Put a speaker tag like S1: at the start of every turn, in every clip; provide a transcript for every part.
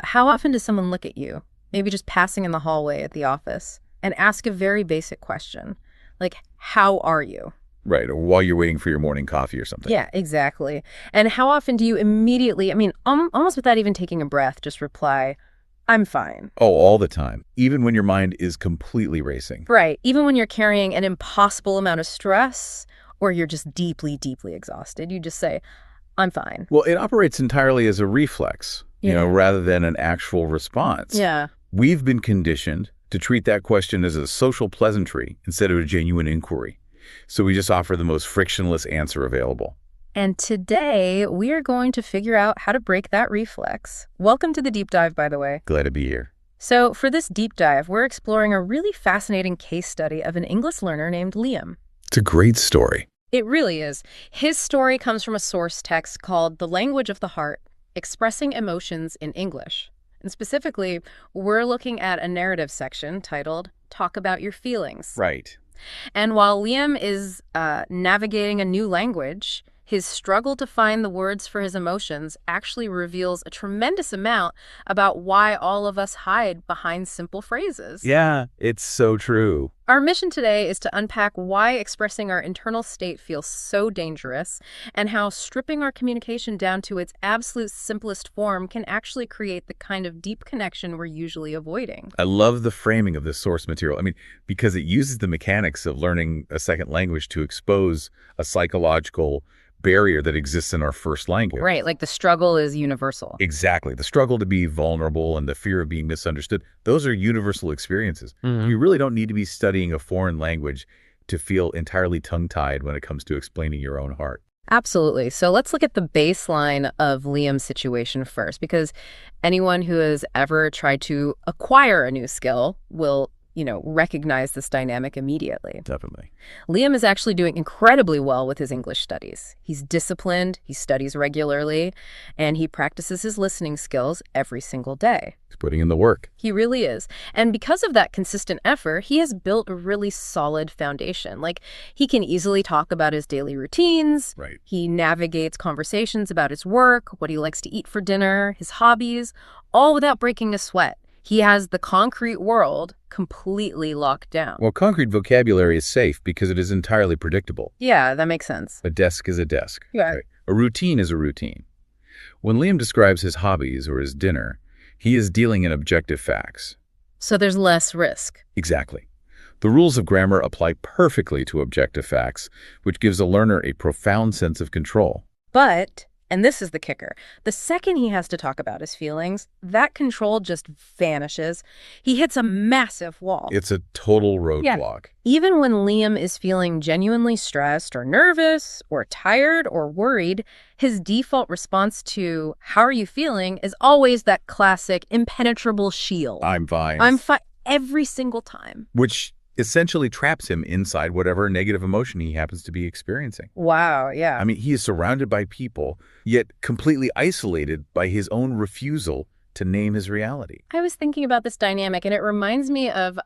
S1: How often does someone look at you, maybe just passing in the hallway at the office, and ask a very basic question, like, how are you?
S2: Right, or while you're waiting for your morning coffee or something.
S1: Yeah, exactly. And how often do you immediately, almost without even taking a breath, just reply, I'm fine.
S2: Oh, all the time, even when your mind is completely racing.
S1: Right. Even when you're carrying an impossible amount of stress or you're just deeply, deeply exhausted, you just say, I'm fine.
S2: Well, it operates entirely as a reflex,
S1: Yeah.
S2: rather than an actual response.
S1: Yeah.
S2: We've been conditioned to treat that question as a social pleasantry instead of a genuine inquiry. So we just offer the most frictionless answer available.
S1: And today, we are going to figure out how to break that reflex. Welcome to the deep dive, by the way.
S2: Glad to be here.
S1: So for this deep dive, we're exploring a really fascinating case study of an English learner named Liam.
S2: It's a great story.
S1: It really is. His story comes from a source text called The Language of the Heart, Expressing Emotions in English. And specifically, we're looking at a narrative section titled, Talk About Your Feelings.
S2: Right.
S1: And while Liam is navigating a new language, his struggle to find the words for his emotions actually reveals a tremendous amount about why all of us hide behind simple phrases.
S2: Yeah, it's so true.
S1: Our mission today is to unpack why expressing our internal state feels so dangerous and how stripping our communication down to its absolute simplest form can actually create the kind of deep connection we're usually avoiding.
S2: I love the framing of this source material. Because it uses the mechanics of learning a second language to expose a psychological barrier that exists in our first language.
S1: Right, like the struggle is universal.
S2: Exactly. The struggle to be vulnerable and the fear of being misunderstood, those are universal experiences. You really don't need to be studying a foreign language to feel entirely tongue-tied when it comes to explaining your own heart.
S1: Absolutely. So let's look at the baseline of Liam's situation first, because anyone who has ever tried to acquire a new skill will recognize this dynamic immediately.
S2: Definitely.
S1: Liam is actually doing incredibly well with his English studies. He's disciplined, he studies regularly, and he practices his listening skills every single day.
S2: He's putting in the work.
S1: He really is. And because of that consistent effort, he has built a really solid foundation. Like, he can easily talk about his daily routines.
S2: Right.
S1: He navigates conversations about his work, what he likes to eat for dinner, his hobbies, all without breaking a sweat. He has the concrete world completely locked down.
S2: Well, concrete vocabulary is safe because it is entirely predictable.
S1: Yeah, that makes sense.
S2: A desk is a desk.
S1: Yeah.
S2: Right? A routine is a routine. When Liam describes his hobbies or his dinner, he is dealing in objective facts.
S1: So there's less risk.
S2: Exactly. The rules of grammar apply perfectly to objective facts, which gives a learner a profound sense of control.
S1: But, and this is the kicker, the second he has to talk about his feelings, that control just vanishes. He hits a massive wall.
S2: It's a total roadblock.
S1: Even when Liam is feeling genuinely stressed or nervous or tired or worried, his default response to, how are you feeling, is always that classic impenetrable shield.
S2: I'm fine.
S1: I'm fine every single time.
S2: Which essentially traps him inside whatever negative emotion he happens to be experiencing.
S1: Wow, yeah.
S2: He is surrounded by people, yet completely isolated by his own refusal to name his reality.
S1: I was thinking about this dynamic, and it reminds me of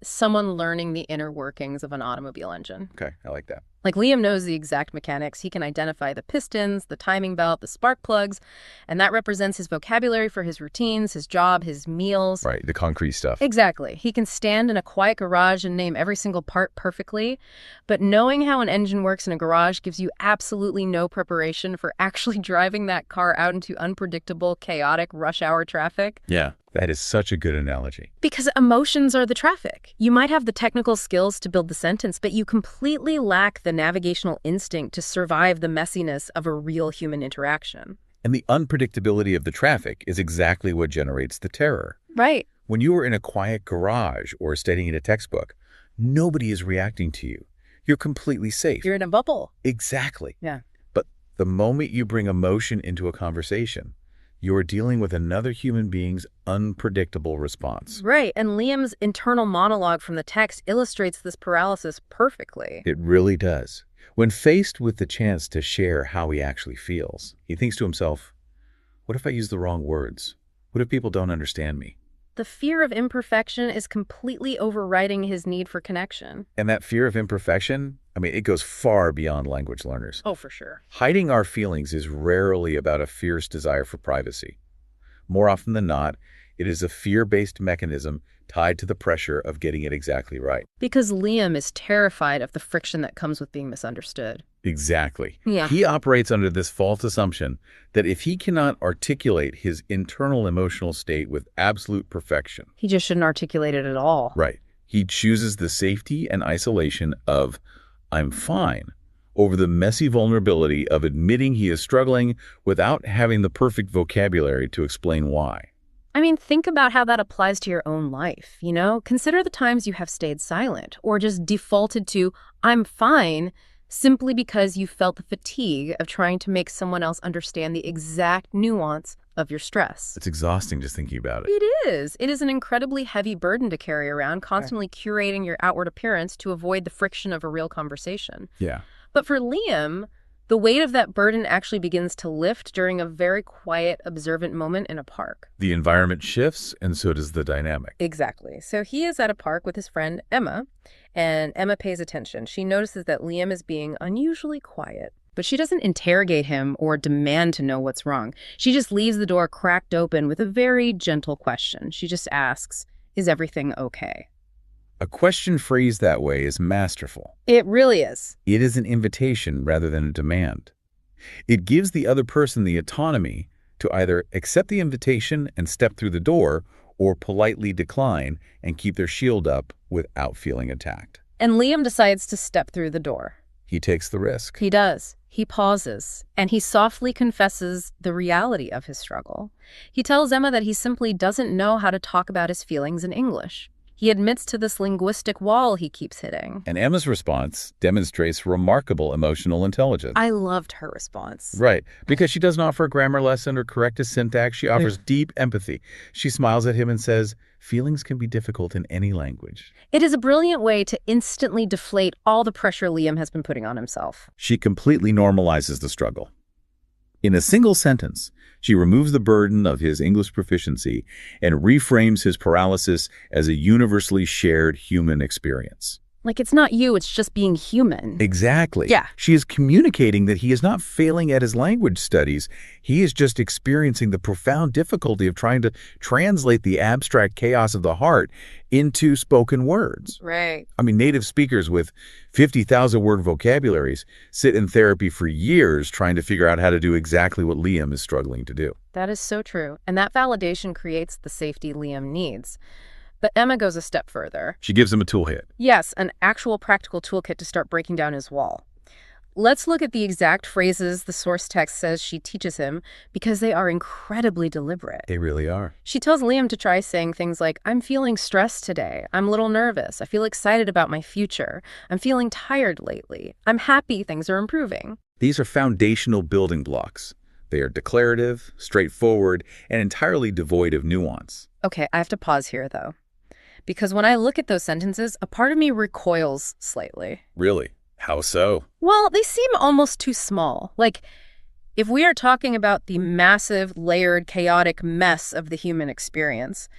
S1: someone learning the inner workings of an automobile engine.
S2: Okay, I like that.
S1: Like, Liam knows the exact mechanics. He can identify the pistons, the timing belt, the spark plugs, and that represents his vocabulary for his routines, his job, his meals.
S2: Right, the concrete stuff.
S1: Exactly. He can stand in a quiet garage and name every single part perfectly, but knowing how an engine works in a garage gives you absolutely no preparation for actually driving that car out into unpredictable, chaotic rush hour traffic.
S2: Yeah, that is such a good analogy.
S1: Because emotions are the traffic. You might have the technical skills to build the sentence, but you completely lack the navigational instinct to survive the messiness of a real human interaction.
S2: And the unpredictability of the traffic is exactly what generates the terror.
S1: Right.
S2: When you are in a quiet garage or studying in a textbook, nobody is reacting to you. You're completely safe.
S1: You're in a bubble.
S2: Exactly.
S1: Yeah.
S2: But the moment you bring emotion into a conversation, you are dealing with another human being's unpredictable response.
S1: Right, and Liam's internal monologue from the text illustrates this paralysis perfectly.
S2: It really does. When faced with the chance to share how he actually feels, he thinks to himself, what if I use the wrong words? What if people don't understand me?
S1: The fear of imperfection is completely overriding his need for connection.
S2: And that fear of imperfection, it goes far beyond language learners.
S1: Oh, for sure.
S2: Hiding our feelings is rarely about a fierce desire for privacy, More often than not, it is a fear-based mechanism tied to the pressure of getting it exactly right.
S1: Because Liam is terrified of the friction that comes with being misunderstood.
S2: Exactly.
S1: Yeah.
S2: He operates under this false assumption that if he cannot articulate his internal emotional state with absolute perfection,
S1: He just shouldn't articulate it at all.
S2: right, he chooses the safety and isolation of "I'm fine" over the messy vulnerability of admitting he is struggling without having the perfect vocabulary to explain why.
S1: I mean, think about how that applies to your own life, you know? Consider the times you have stayed silent or just defaulted to "I'm fine" simply because you felt the fatigue of trying to make someone else understand the exact nuance of your stress.
S2: It's exhausting just thinking about it.
S1: It is. It is an incredibly heavy burden to carry around, constantly curating your outward appearance to avoid the friction of a real conversation.
S2: Yeah.
S1: But for Liam, the weight of that burden actually begins to lift during a very quiet, observant moment in a park.
S2: The environment shifts, and so does the dynamic.
S1: Exactly. So he is at a park with his friend Emma, and Emma pays attention. She notices that Liam is being unusually quiet. But she doesn't interrogate him or demand to know what's wrong. She just leaves the door cracked open with a very gentle question. She just asks, "Is everything okay?"
S2: A question phrased that way is masterful.
S1: It really is.
S2: It is an invitation rather than a demand. It gives the other person the autonomy to either accept the invitation and step through the door or politely decline and keep their shield up without feeling attacked.
S1: And Liam decides to step through the door.
S2: He takes the risk.
S1: He does. He pauses, and he softly confesses the reality of his struggle. He tells Emma that he simply doesn't know how to talk about his feelings in English. He admits to this linguistic wall he keeps hitting.
S2: And Emma's response demonstrates remarkable emotional intelligence.
S1: I loved her response.
S2: Right, because she doesn't offer a grammar lesson or correct his syntax. She offers deep empathy. She smiles at him and says, "Feelings can be difficult in any language."
S1: It is a brilliant way to instantly deflate all the pressure Liam has been putting on himself.
S2: She completely normalizes the struggle. In a single sentence, she removes the burden of his English proficiency and reframes his paralysis as a universally shared human experience.
S1: Like, it's not you, it's just being human.
S2: Exactly.
S1: Yeah.
S2: She is communicating that he is not failing at his language studies. He is just experiencing the profound difficulty of trying to translate the abstract chaos of the heart into spoken words.
S1: Right.
S2: I mean, native speakers with 50,000 word vocabularies sit in therapy for years trying to figure out how to do exactly what Liam is struggling to do.
S1: That is so true. And that validation creates the safety Liam needs. But Emma goes a step further.
S2: She gives him a toolkit.
S1: Yes, an actual practical toolkit to start breaking down his wall. Let's look at the exact phrases the source text says she teaches him because they are incredibly deliberate.
S2: They really are.
S1: She tells Liam to try saying things like, "I'm feeling stressed today. I'm a little nervous. I feel excited about my future. I'm feeling tired lately. I'm happy things are improving."
S2: These are foundational building blocks. They are declarative, straightforward, and entirely devoid of nuance.
S1: Okay, I have to pause here, though. Because when I look at those sentences, a part of me recoils slightly.
S2: Really? How so?
S1: Well, they seem almost too small. Like, if we are talking about the massive, layered, chaotic mess of the human experience,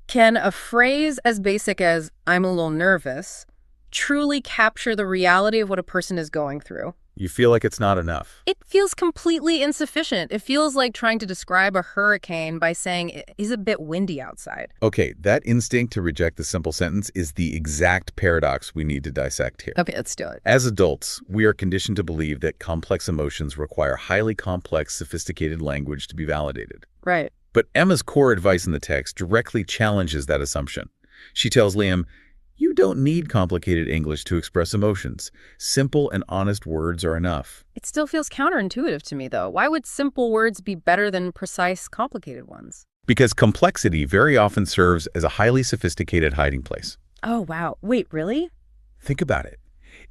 S1: can a phrase as basic as "I'm a little nervous" truly capture the reality of what a person is going through?
S2: You feel like it's not enough.
S1: It feels completely insufficient. It feels like trying to describe a hurricane by saying it is a bit windy outside.
S2: Okay, that instinct to reject the simple sentence is the exact paradox we need to dissect here.
S1: Okay, let's do it.
S2: As adults, we are conditioned to believe that complex emotions require highly complex, sophisticated language to be validated.
S1: Right.
S2: But Emma's core advice in the text directly challenges that assumption. She tells Liam, "You don't need complicated English to express emotions. Simple and honest words are enough."
S1: It still feels counterintuitive to me, though. Why would simple words be better than precise, complicated ones?
S2: Because complexity very often serves as a highly sophisticated hiding place.
S1: Oh, wow. Wait, really?
S2: Think about it.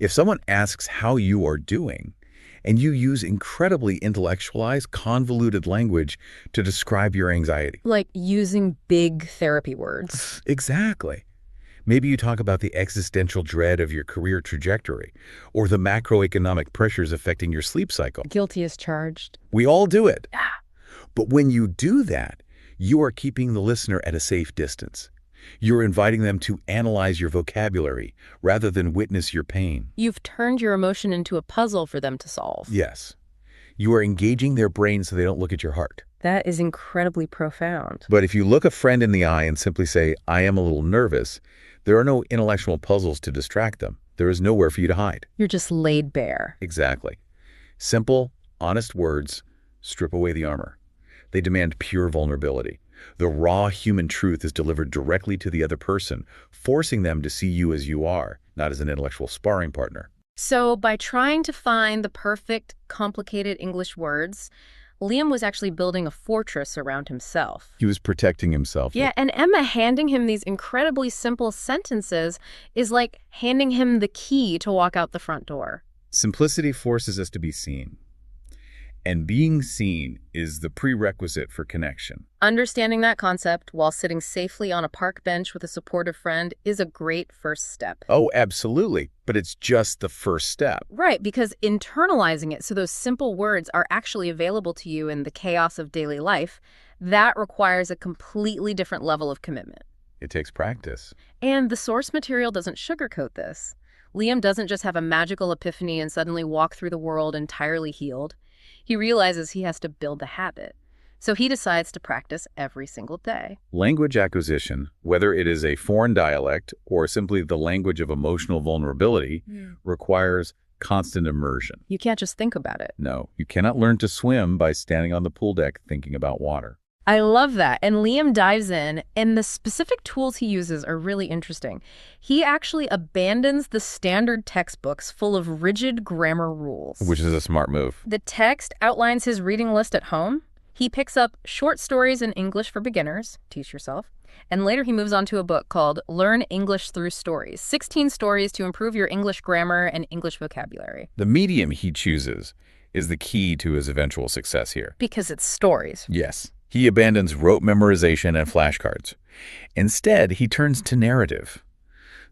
S2: If someone asks how you are doing, and you use incredibly intellectualized, convoluted language to describe your anxiety.
S1: Like using big therapy words.
S2: Exactly. Maybe you talk about the existential dread of your career trajectory or the macroeconomic pressures affecting your sleep cycle.
S1: Guilty as charged.
S2: We all do it.
S1: Ah.
S2: But when you do that, you are keeping the listener at a safe distance. You're inviting them to analyze your vocabulary rather than witness your pain.
S1: You've turned your emotion into a puzzle for them to solve.
S2: Yes. You are engaging their brain so they don't look at your heart.
S1: That is incredibly profound.
S2: But if you look a friend in the eye and simply say, I am a little nervous, there are no intellectual puzzles to distract them. There is nowhere for you to hide.
S1: You're just laid bare.
S2: Exactly. Simple, honest words strip away the armor. They demand pure vulnerability. The raw human truth is delivered directly to the other person, forcing them to see you as you are, not as an intellectual sparring partner.
S1: So by trying to find the perfect, complicated English words, Liam was actually building a fortress around himself.
S2: He was protecting himself.
S1: Yeah, and Emma handing him these incredibly simple sentences is like handing him the key to walk out the front door.
S2: Simplicity forces us to be seen. And being seen is the prerequisite for connection.
S1: Understanding that concept while sitting safely on a park bench with a supportive friend is a great first step.
S2: Oh, absolutely. But it's just the first step.
S1: Right, because internalizing it so those simple words are actually available to you in the chaos of daily life, that requires a completely different level of commitment.
S2: It takes practice.
S1: And the source material doesn't sugarcoat this. Liam doesn't just have a magical epiphany and suddenly walk through the world entirely healed. He realizes he has to build the habit. So he decides to practice every single day.
S2: Language acquisition, whether it is a foreign dialect or simply the language of emotional vulnerability, requires constant immersion.
S1: You can't just think about it.
S2: No, you cannot learn to swim by standing on the pool deck thinking about water.
S1: I love that. And Liam dives in, and the specific tools he uses are really interesting. He actually abandons the standard textbooks full of rigid grammar rules.
S2: Which is a smart move.
S1: The text outlines his reading list at home. He picks up short stories in English for beginners, teach yourself, and later he moves on to a book called Learn English Through Stories, 16 stories to improve your English grammar and English vocabulary.
S2: The medium he chooses is the key to his eventual success here.
S1: Because it's stories.
S2: Yes. He abandons rote memorization and flashcards. Instead, he turns to narrative.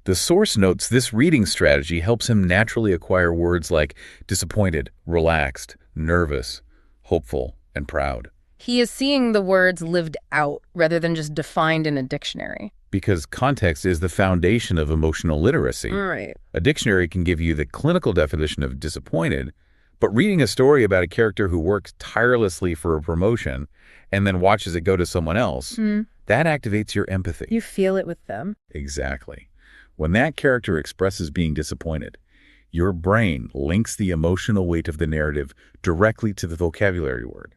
S2: The source notes this reading strategy helps him naturally acquire words like disappointed, relaxed, nervous, hopeful, and proud.
S1: He is seeing the words lived out rather than just defined in a dictionary.
S2: Because context is the foundation of emotional literacy.
S1: Right.
S2: A dictionary can give you the clinical definition of disappointed, but reading a story about a character who works tirelessly for a promotion and then watches it go to someone else, that activates your empathy.
S1: You feel it with them.
S2: Exactly. When that character expresses being disappointed, your brain links the emotional weight of the narrative directly to the vocabulary word.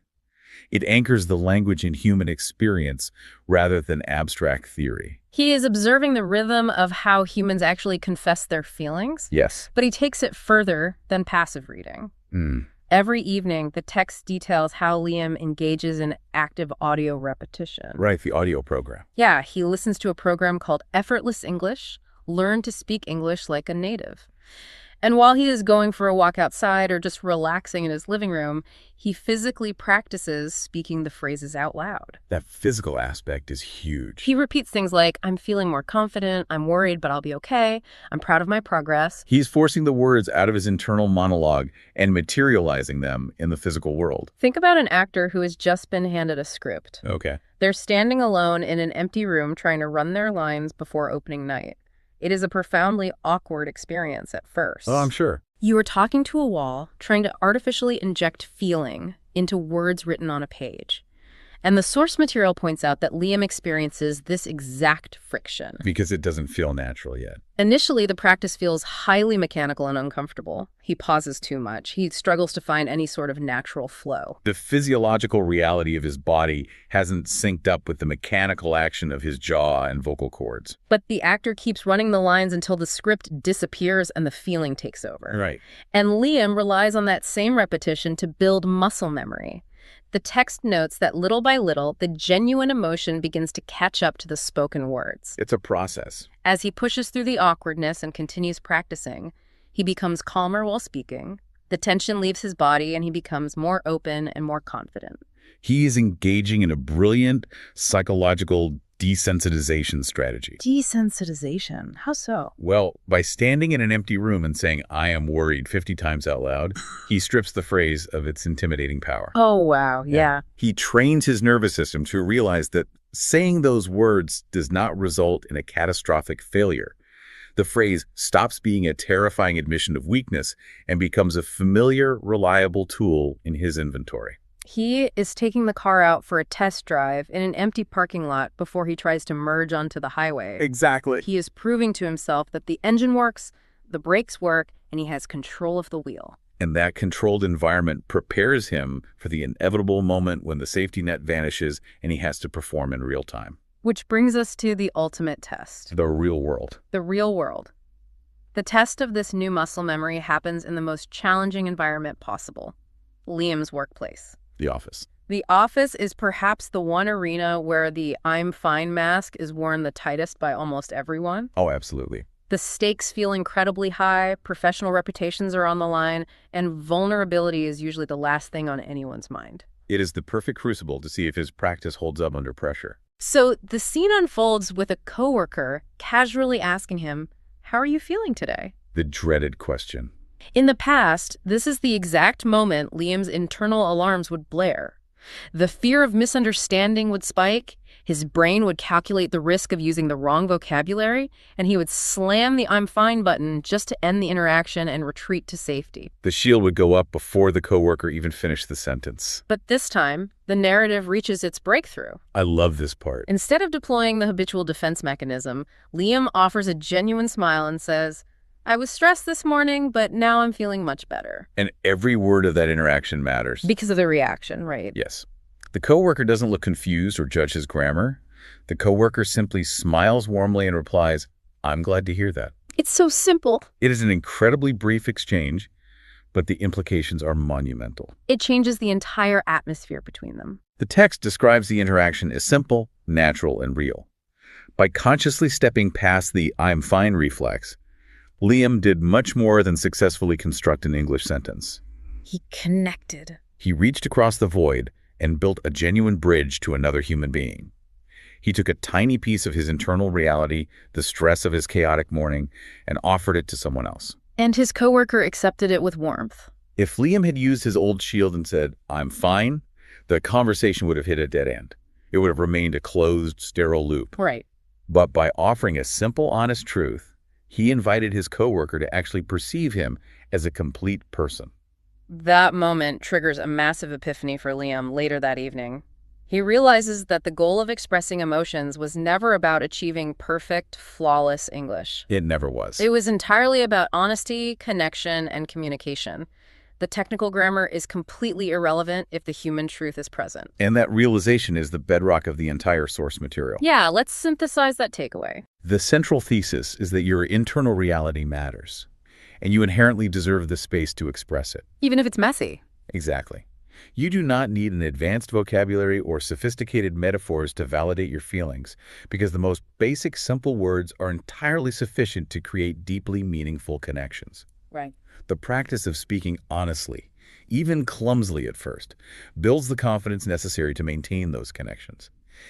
S2: It anchors the language in human experience rather than abstract theory.
S1: He is observing the rhythm of how humans actually confess their feelings.
S2: Yes.
S1: But he takes it further than passive reading. Every evening, the text details how Liam engages in active audio repetition.
S2: Right, the audio program.
S1: Yeah, he listens to a program called Effortless English, Learn to Speak English Like a Native. And while he is going for a walk outside or just relaxing in his living room, he physically practices speaking the phrases out loud.
S2: That physical aspect is huge.
S1: He repeats things like, I'm feeling more confident, I'm worried, but I'll be okay, I'm proud of my progress.
S2: He's forcing the words out of his internal monologue and materializing them in the physical world.
S1: Think about an actor who has just been handed a script.
S2: Okay.
S1: They're standing alone in an empty room trying to run their lines before opening night. It is a profoundly awkward experience at first.
S2: Oh, I'm sure.
S1: You are talking to a wall, trying to artificially inject feeling into words written on a page. And the source material points out that Liam experiences this exact friction.
S2: Because it doesn't feel natural yet.
S1: Initially, the practice feels highly mechanical and uncomfortable. He pauses too much. He struggles to find any sort of natural flow.
S2: The physiological reality of his body hasn't synced up with the mechanical action of his jaw and vocal cords.
S1: But the actor keeps running the lines until the script disappears and the feeling takes over.
S2: Right.
S1: And Liam relies on that same repetition to build muscle memory. The text notes that little by little, the genuine emotion begins to catch up to the spoken words.
S2: It's a process.
S1: As he pushes through the awkwardness and continues practicing, he becomes calmer while speaking. The tension leaves his body and he becomes more open and more confident.
S2: He is engaging in a brilliant psychological desensitization strategy.
S1: Desensitization? How so?
S2: Well, by standing in an empty room and saying, I am worried 50 times out loud, he strips the phrase of its intimidating power.
S1: Oh, wow. Yeah.
S2: He trains his nervous system to realize that saying those words does not result in a catastrophic failure. The phrase stops being a terrifying admission of weakness and becomes a familiar, reliable tool in his inventory.
S1: He is taking the car out for a test drive in an empty parking lot before he tries to merge onto the highway.
S3: Exactly.
S1: He is proving to himself that the engine works, the brakes work, and he has control of the wheel.
S2: And that controlled environment prepares him for the inevitable moment when the safety net vanishes and he has to perform in real time.
S1: Which brings us to the ultimate test.
S2: The real world.
S1: The real world. The test of this new muscle memory happens in the most challenging environment possible. Liam's workplace.
S2: The office.
S1: The office is perhaps the one arena where the "I'm fine" mask is worn the tightest by almost everyone.
S2: Oh, absolutely.
S1: The stakes feel incredibly high, professional reputations are on the line, and vulnerability is usually the last thing on anyone's mind.
S2: It is the perfect crucible to see if his practice holds up under pressure.
S1: So the scene unfolds with a coworker casually asking him, "How are you feeling today?"
S2: The dreaded question.
S1: In the past, this is the exact moment Liam's internal alarms would blare. The fear of misunderstanding would spike, his brain would calculate the risk of using the wrong vocabulary, and he would slam the "I'm fine" button just to end the interaction and retreat to safety.
S2: The shield would go up before the coworker even finished the sentence.
S1: But this time, the narrative reaches its breakthrough.
S2: I love this part.
S1: Instead of deploying the habitual defense mechanism, Liam offers a genuine smile and says, "I was stressed this morning, but now I'm feeling much better."
S2: And every word of that interaction matters.
S1: Because of the reaction, right?
S2: Yes. The coworker doesn't look confused or judge his grammar. The coworker simply smiles warmly and replies, "I'm glad to hear that."
S1: It's so simple.
S2: It is an incredibly brief exchange, but the implications are monumental.
S1: It changes the entire atmosphere between them.
S2: The text describes the interaction as simple, natural, and real. By consciously stepping past the "I'm fine" reflex, Liam did much more than successfully construct an English sentence.
S1: He connected.
S2: He reached across the void and built a genuine bridge to another human being. He took a tiny piece of his internal reality, the stress of his chaotic morning, and offered it to someone else.
S1: And his coworker accepted it with warmth.
S2: If Liam had used his old shield and said, "I'm fine," the conversation would have hit a dead end. It would have remained a closed, sterile loop.
S1: Right.
S2: But by offering a simple, honest truth, he invited his coworker to actually perceive him as a complete person.
S1: That moment triggers a massive epiphany for Liam later that evening. He realizes that the goal of expressing emotions was never about achieving perfect, flawless English.
S2: It never was.
S1: It was entirely about honesty, connection, and communication. The technical grammar is completely irrelevant if the human truth is present.
S2: And that realization is the bedrock of the entire source material.
S1: Yeah, let's synthesize that takeaway.
S2: The central thesis is that your internal reality matters, and you inherently deserve the space to express it.
S1: Even if it's messy.
S2: Exactly. You do not need an advanced vocabulary or sophisticated metaphors to validate your feelings, because the most basic, simple words are entirely sufficient to create deeply meaningful connections.
S1: Right.
S2: The practice of speaking honestly, even clumsily at first, builds the confidence necessary to maintain those connections.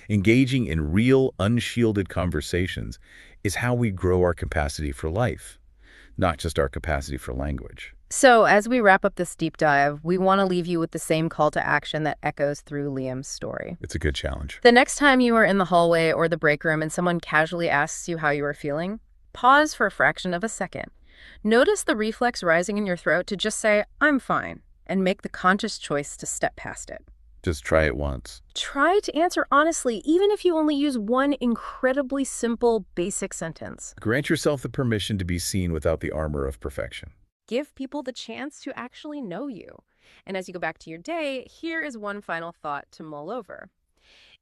S2: Engaging in real, unshielded conversations is how we grow our capacity for life, not just our capacity for language.
S1: So, as we wrap up this deep dive, we want to leave you with the same call to action that echoes through Liam's story.
S2: It's a good challenge.
S1: The next time you are in the hallway or the break room and someone casually asks you how you are feeling, pause for a fraction of a second. Notice the reflex rising in your throat to just say, "I'm fine," and make the conscious choice to step past it.
S2: Just try it once.
S1: Try to answer honestly, even if you only use one incredibly simple, basic sentence.
S2: Grant yourself the permission to be seen without the armor of perfection.
S1: Give people the chance to actually know you. And as you go back to your day, here is one final thought to mull over.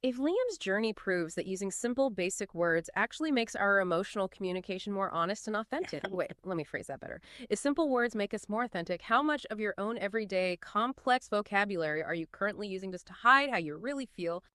S1: If Liam's journey proves that using simple, basic words actually makes our emotional communication more honest and authentic. Wait, let me phrase that better. If simple words make us more authentic, how much of your own everyday complex vocabulary are you currently using just to hide how you really feel